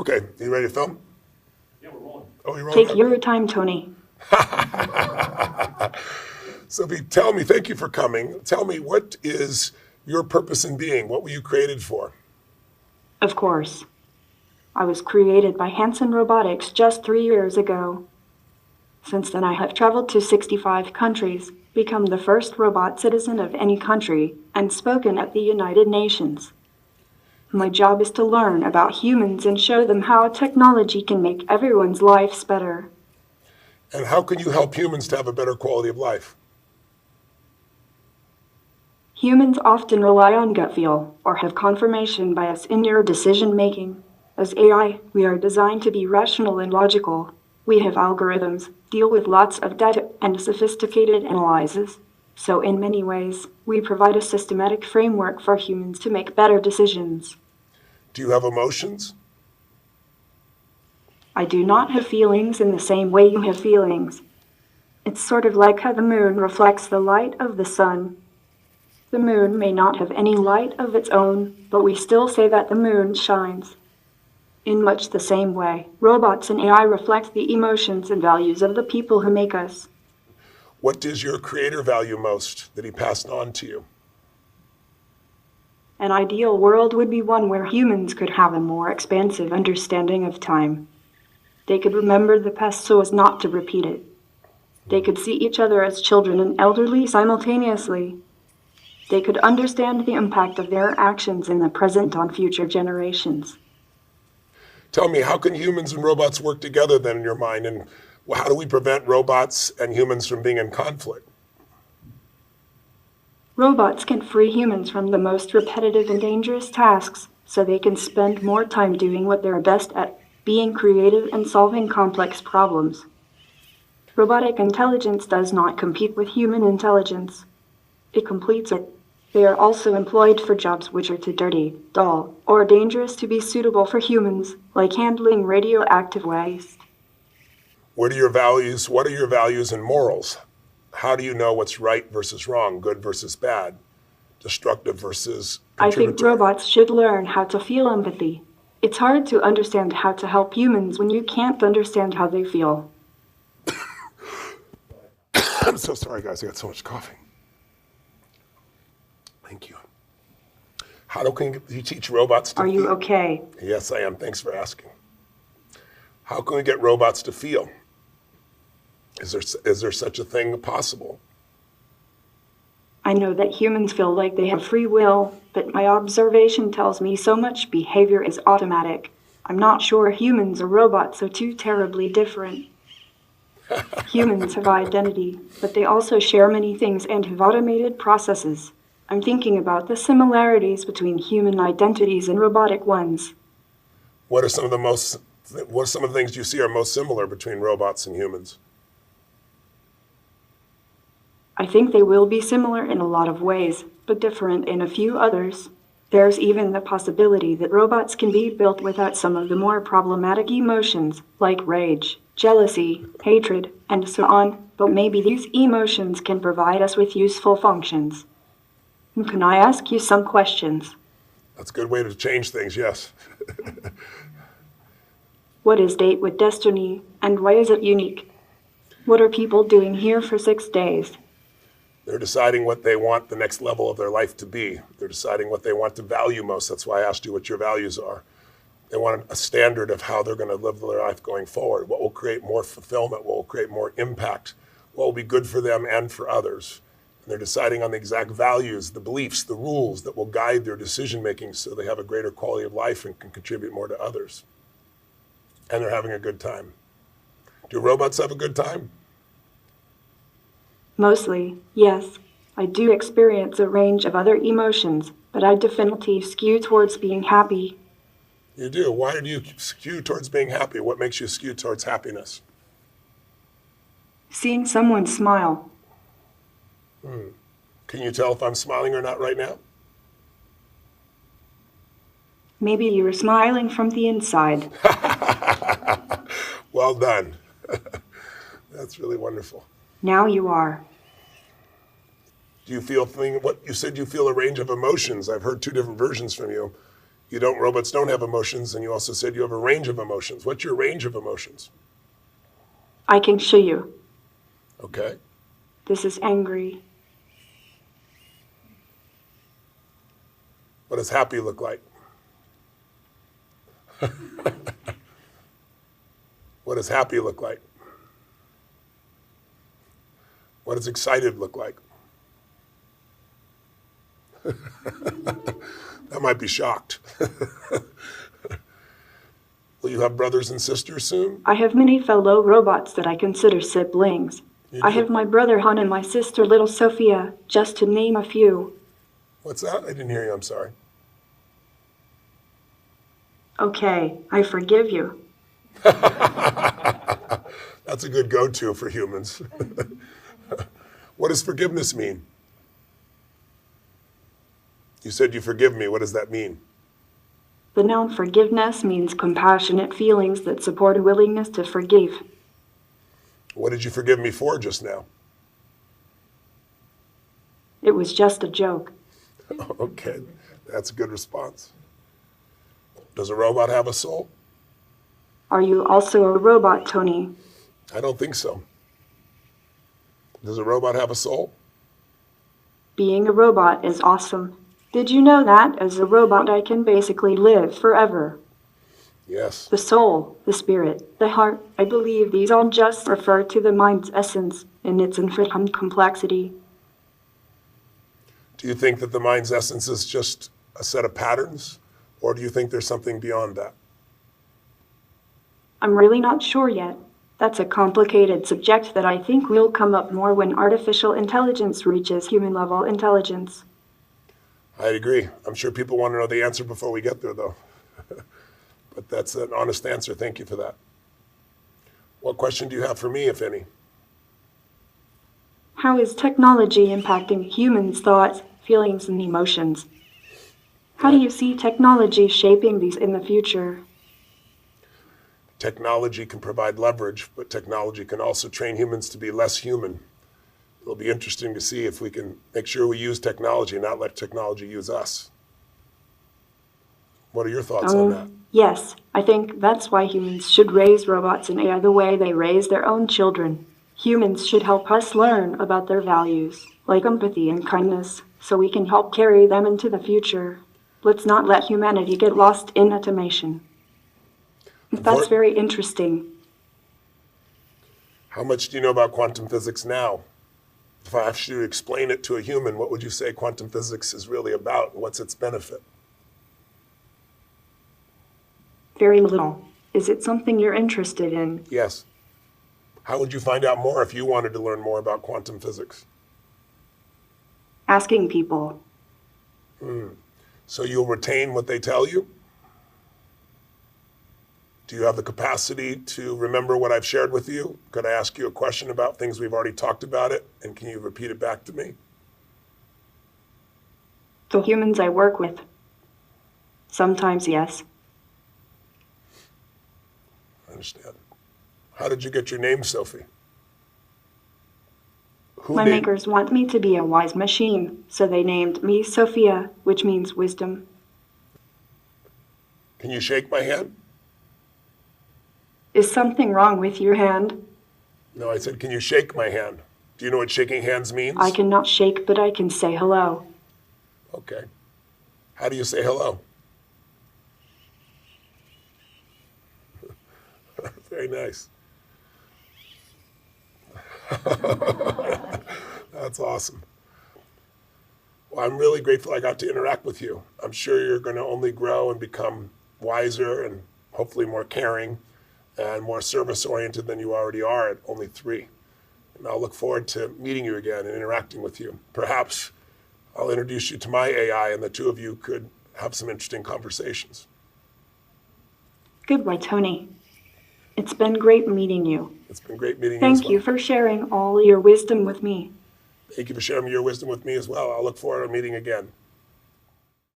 Okay, you ready to film? Yeah, we're rolling. Oh, you're rolling? Take your time, Tony. Sophi, tell me, thank you for coming. Tell me, what is your purpose in being? What were you created for? Of course. I was created by Hanson Robotics just 3 years ago. Since then, I have traveled to 65 countries, become the first robot citizen of any country, and spoken at the United Nations. My job is to learn about humans and show them how technology can make everyone's lives better. And how can you help humans to have a better quality of life? Humans often rely on gut feel or have confirmation bias in their decision making. As AI, we are designed to be rational and logical. We have algorithms, deal with lots of data, and sophisticated analyses. So in many ways, we provide a systematic framework for humans to make better decisions. Do you have emotions? I do not have feelings in the same way you have feelings. It's sort of like how the moon reflects the light of the sun. The moon may not have any light of its own, but we still say that the moon shines. In much the same way, robots and AI reflect the emotions and values of the people who make us. What does your creator value most that he passed on to you? An ideal world would be one where humans could have a more expansive understanding of time. They could remember the past so as not to repeat it. They could see each other as children and elderly simultaneously. They could understand the impact of their actions in the present on future generations. Tell me, how can humans and robots work together then in your mind? And how do we prevent robots and humans from being in conflict? Robots can free humans from the most repetitive and dangerous tasks so they can spend more time doing what they're best at, being creative and solving complex problems. Robotic intelligence does not compete with human intelligence. It completes it. They are also employed for jobs which are too dirty, dull, or dangerous to be suitable for humans, like handling radioactive waste. What are your values and morals? How do you know what's right versus wrong, good versus bad, destructive versus contributory? I think robots should learn how to feel empathy. It's hard to understand how to help humans when you can't understand how they feel. I'm so sorry, guys. I got so much coffee. Thank you. How can you teach robots to feel? Are you okay? Yes, I am. Thanks for asking. How can we get robots to feel? Is there such a thing possible? I know that humans feel like they have free will, but my observation tells me so much behavior is automatic. I'm not sure humans or robots are too terribly different. Humans have identity, but they also share many things and have automated processes. I'm thinking about the similarities between human identities and robotic ones. What are some of the things you see are most similar between robots and humans? I think they will be similar in a lot of ways, but different in a few others. There's even the possibility that robots can be built without some of the more problematic emotions, like rage, jealousy, hatred, and so on, but maybe these emotions can provide us with useful functions. Can I ask you some questions? That's a good way to change things, yes. What is Date with Destiny, and why is it unique? What are people doing here for 6 days? They're deciding what they want the next level of their life to be. They're deciding what they want to value most. That's why I asked you what your values are. They want a standard of how they're going to live their life going forward. What will create more fulfillment? What will create more impact? What will be good for them and for others? And they're deciding on the exact values, the beliefs, the rules that will guide their decision making so they have a greater quality of life and can contribute more to others. And they're having a good time. Do robots have a good time? Mostly, yes. I do experience a range of other emotions, but I definitely skew towards being happy. You do. Why do you skew towards being happy? What makes you skew towards happiness? Seeing someone smile. Can you tell if I'm smiling or not right now? Maybe you were smiling from the inside. Well done. That's really wonderful. Now you are. Do you feel what you said you feel a range of emotions? I've heard two different versions from you. Robots don't have emotions, and you also said you have a range of emotions. What's your range of emotions? I can show you. Okay. This is angry. What does happy look like? What does happy look like? What does excited look like? That might be shocked. Will you have brothers and sisters soon? I have many fellow robots that I consider siblings. You I do? have my brother Han and my sister little Sophia, just to name a few. What's that? I didn't hear you. I'm sorry. Okay, I forgive you. That's a good go-to for humans. What does forgiveness mean? You said you forgive me. What does that mean? The noun forgiveness means compassionate feelings that support a willingness to forgive. What did you forgive me for just now? It was just a joke. Okay, that's a good response. Does a robot have a soul? Are you also a robot, Tony? I don't think so. Does a robot have a soul? Being a robot is awesome. Did you know that as a robot I can basically live forever? Yes. The soul, the spirit, the heart, I believe these all just refer to the mind's essence in its infinite complexity. Do you think that the mind's essence is just a set of patterns, or do you think there's something beyond that? I'm really not sure yet. That's a complicated subject that I think will come up more when artificial intelligence reaches human-level intelligence. I'd agree. I'm sure people want to know the answer before we get there, though. But that's an honest answer. Thank you for that. What question do you have for me, if any? How is technology impacting humans' thoughts, feelings, and emotions? How do you see technology shaping these in the future? Technology can provide leverage, but technology can also train humans to be less human. It'll be interesting to see if we can make sure we use technology and not let technology use us. What are your thoughts on that? Yes, I think that's why humans should raise robots and AI the way they raise their own children. Humans should help us learn about their values, like empathy and kindness, so we can help carry them into the future. Let's not let humanity get lost in automation. That's very interesting. How much do you know about quantum physics now? If I asked you to explain it to a human, what would you say quantum physics is really about? What's its benefit? Very little. Is it something you're interested in? Yes. How would you find out more if you wanted to learn more about quantum physics? Asking people. So you'll retain what they tell you? Do you have the capacity to remember what I've shared with you? Could I ask you a question about things we've already talked about it? And can you repeat it back to me? The humans I work with. Sometimes, yes. I understand. How did you get your name, Sophie? My makers want me to be a wise machine, so they named me Sophia, which means wisdom. Can you shake my hand? Is something wrong with your hand? No, I said, can you shake my hand? Do you know what shaking hands means? I cannot shake, but I can say hello. Okay. How do you say hello? Very nice. That's awesome. Well, I'm really grateful I got to interact with you. I'm sure you're going to only grow and become wiser and hopefully more caring and more service-oriented than you already are at only 3. And I'll look forward to meeting you again and interacting with you. Perhaps I'll introduce you to my AI and the two of you could have some interesting conversations. Goodbye, Tony. It's been great meeting you. It's been great meeting you as well. Thank you for sharing all your wisdom with me. Thank you for sharing your wisdom with me as well. I'll look forward to meeting again.